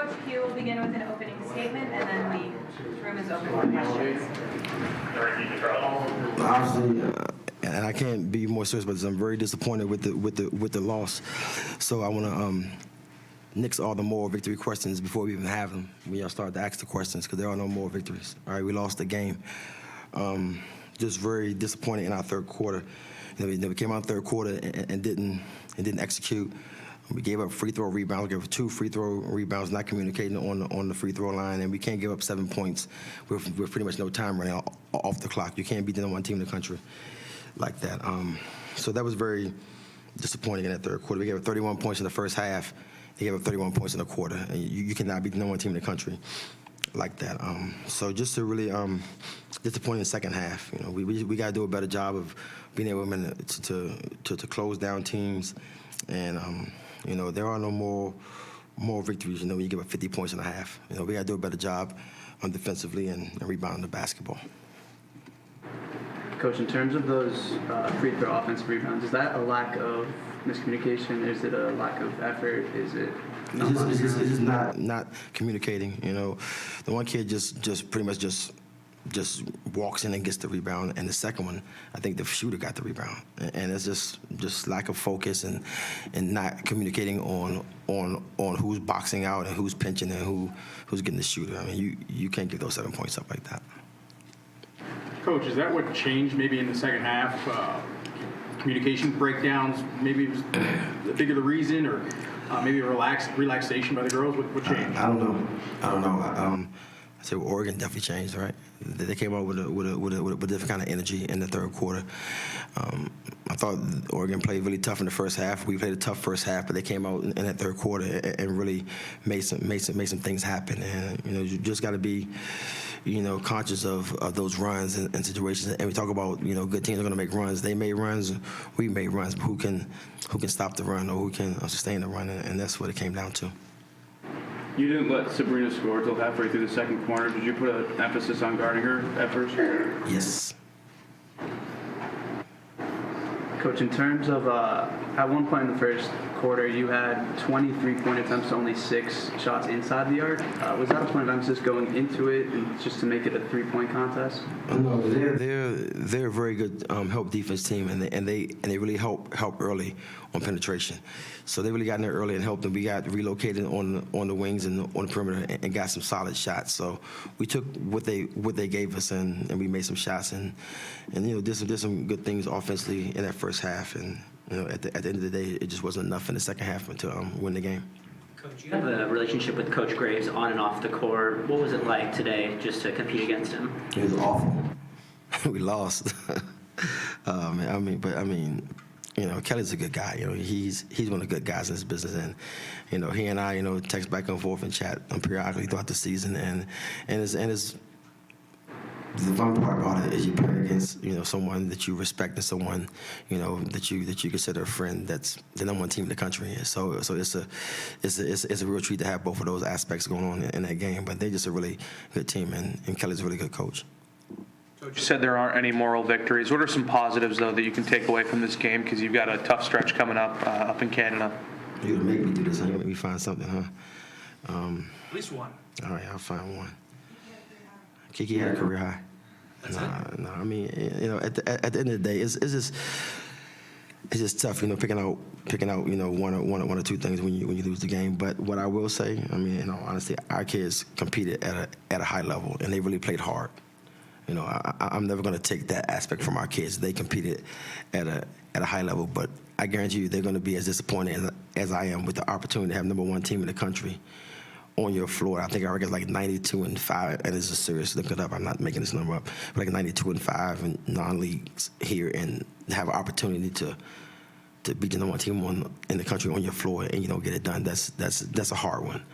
Coach Q will begin with an opening statement, and then the room is open for questions. Obviously, and I can't be more serious about this. I'm very disappointed with the loss. So I want to nix all the moral victory questions before we even have them. We all start to ask the questions because there are no more victories. All right, we lost the game. Just very disappointed in our third quarter. We came out third quarter and didn't execute. We gave up free throw rebounds. We gave up 2 free throw rebounds, not communicating on the free throw line, and we can't give up 7 points with pretty much no time running off the clock. You can't beat the number 1 team in the country like that. So that was very disappointing in that third quarter. We gave up 31 points in the first half. They gave up 31 points in the quarter. And you cannot beat the number 1 team in the country like that. So just a really disappointing second half. We got to do a better job of being able to close down teams. And there are no more victories. When you give up 50 points in a half. We got to do a better job defensively and rebounding the basketball. Coach, in terms of those free throw offensive rebounds, is that a lack of miscommunication? Is it a lack of effort? Is it? It's just not communicating. The one kid just pretty much just walks in and gets the rebound, and the second one, I think the shooter got the rebound, and it's just lack of focus and not communicating on who's boxing out and who's pinching and who's getting the shooter. I mean, you can't give those 7 points up like that. Coach, is that what changed maybe in the second half? Communication breakdowns, maybe it was a bigger the reason, or maybe a relaxation by the girls? What changed? I don't know. I say Oregon definitely changed, right? They came out with a different kind of energy in the third quarter. I thought Oregon played really tough in the first half. We played a tough first half, but they came out in that third quarter and really made some things happen. And you just got to be conscious of those runs and situations. And we talk about good teams are going to make runs. They made runs, we made runs. But who can stop the run or who can sustain the run? And that's what it came down to. You didn't let Sabrina score until halfway through the second quarter. Did you put an emphasis on guarding her at first? Yes. Coach, in terms of at one point in the first quarter, you had 23 point attempts, only 6 shots inside the arc. Was that a point of emphasis going into it, and just to make it a 3-point contest? No, they're a very good help defense team, and they really help early on penetration. So they really got in there early and helped them. We got relocated on the wings and on the perimeter and got some solid shots. So we took what they gave us and we made some shots and did some good things offensively in that first half. And at the end of the day, it just wasn't enough in the second half to win the game. Coach, you have a relationship with Coach Graves on and off the court. What was it like today just to compete against him? It was awful. We lost. Kelly's a good guy. He's one of the good guys in this business, and he and I, text back and forth and chat periodically throughout the season, and it's the fun part about it is you play against someone that you respect and someone that you consider a friend that's the number 1 team in the country. So it's a real treat to have both of those aspects going on in that game. But they're just a really good team, and Kelly's a really good coach. Coach, you said there aren't any moral victories. What are some positives, though, that you can take away from this game? Because you've got a tough stretch coming up in Canada. You're going to make me do this, huh? You're going to make me find something, huh? At least one. All right, I'll find one. Kiki had a career high. No. I mean, at the end of the day, it's just tough, picking out, one or two things when you lose the game. But what I will say, in all honesty, our kids competed at a high level, and they really played hard. I'm never going to take that aspect from our kids. They competed at a high level, but I guarantee you they're going to be as disappointed as I am with the opportunity to have number 1 team in the country on your floor. I think our record is like 92-5, and this is serious. Look it up. I'm not making this number up. But like 92-5 in non-leagues here, and have an opportunity to beat the number 1 team in the country on your floor, and you don't get it done. That's a hard one.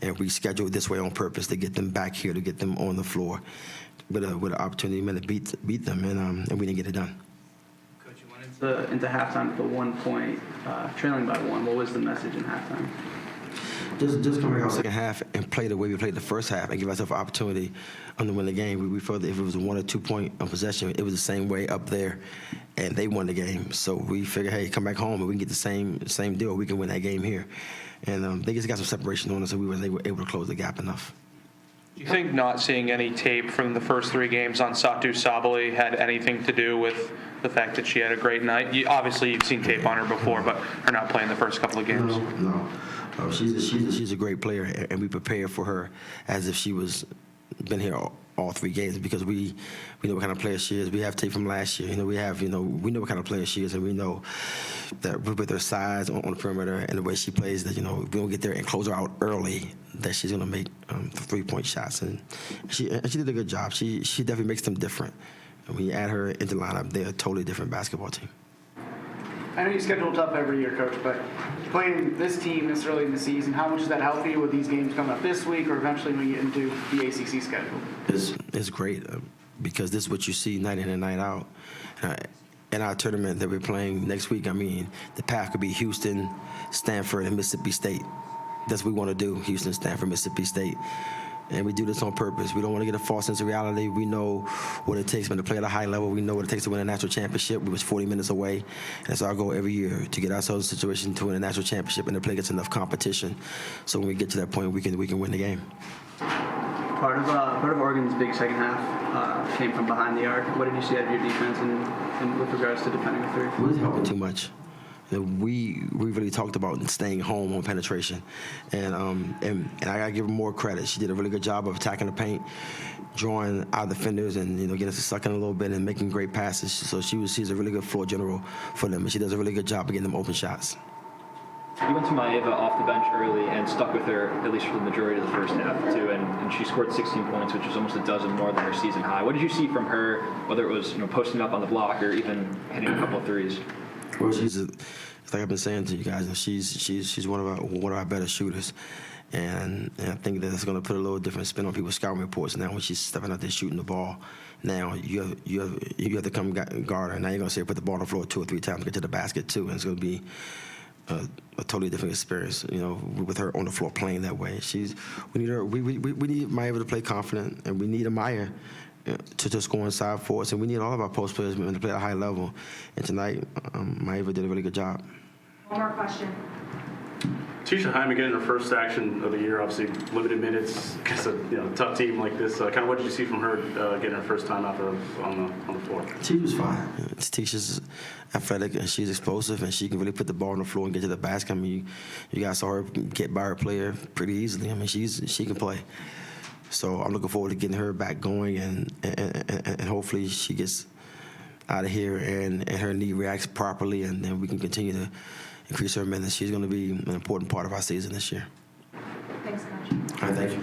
And we scheduled this way on purpose to get them back here, to get them on the floor with an opportunity to beat them, and we didn't get it done. Coach, you went into halftime with a 1 point, trailing by 1. What was the message in halftime? just come back out second half and play the way we played the first half and give ourselves an opportunity to win the game. We felt that if it was a 1 or 2 point possession, it was the same way up there, and they won the game. So we figured, hey, come back home and we can get the same deal. We can win that game here. And they just got some separation on us, and we were able to close the gap enough. Do you think not seeing any tape from the first 3 games on Satu Sabali had anything to do with the fact that she had a great night? Obviously, you've seen tape on her before, but her not playing the first couple of games. No. She's a great player, and we prepare for her as if she was been here all 3 games because we know what kind of player she is. We have tape from last year. We know what kind of player she is, and we know that with her size on the perimeter and the way she plays, that if we don't get there and close her out early, that she's going to make 3-point shots, and she did a good job. She definitely makes them different. And when you add her into the lineup, they're a totally different basketball team. I know you schedule tough every year, Coach, but playing this team this early in the season, how much does that help you with these games coming up this week or eventually when you get into the ACC schedule? It's great because this is what you see night in and night out. In our tournament that we're playing next week, the path could be Houston, Stanford, and Mississippi State. That's what we want to do, Houston, Stanford, Mississippi State. And we do this on purpose. We don't want to get a false sense of reality. We know what it takes to play at a high level. We know what it takes to win a national championship. We was 40 minutes away. And it's our goal every year to get ourselves in a situation to win a national championship and to play against enough competition. So when we get to that point, we can win the game. Part of Oregon's big second half came from behind the arc. What did you see out of your defense and with regards to defending the 3? It wasn't helping too much. We really talked about staying home on penetration, and I gotta give her more credit. She did a really good job of attacking the paint, drawing our defenders, and getting us to suck in a little bit and making great passes. So she's a really good floor general for them, and she does a really good job of getting them open shots. You went to Maeva off the bench early and stuck with her at least for the majority of the first half too, and she scored 16 points, which is almost a dozen more than her season high. What did you see from her, whether it was posting up on the block or even hitting a couple of threes? Well, like I've been saying to you guys, and she's one of our better shooters, and I think that it's going to put a little different spin on people's scouting reports now when she's stepping out there shooting the ball. Now you have to come guard her. Now you're going to see her put the ball on the floor 2 or 3 times to get to the basket too, and it's going to be a totally different experience, with her on the floor playing that way. We need her. We need Maeva to play confident, and we need Amaya to score inside for us, and we need all of our post players to play at a high level. And tonight, Maeva did a really good job. One more question. Tisha Hyman getting her first action of the year, obviously limited minutes against a tough team like this. Kind of what did you see from her getting her first time out on the floor? She was fine. Tisha's athletic and she's explosive and she can really put the ball on the floor and get to the basket. You guys saw her get by her player pretty easily. She can play. So I'm looking forward to getting her back going and hopefully she gets out of here and her knee reacts properly, and then we can continue to increase her minutes. She's going to be an important part of our season this year. Thanks, Coach. All right, thank you.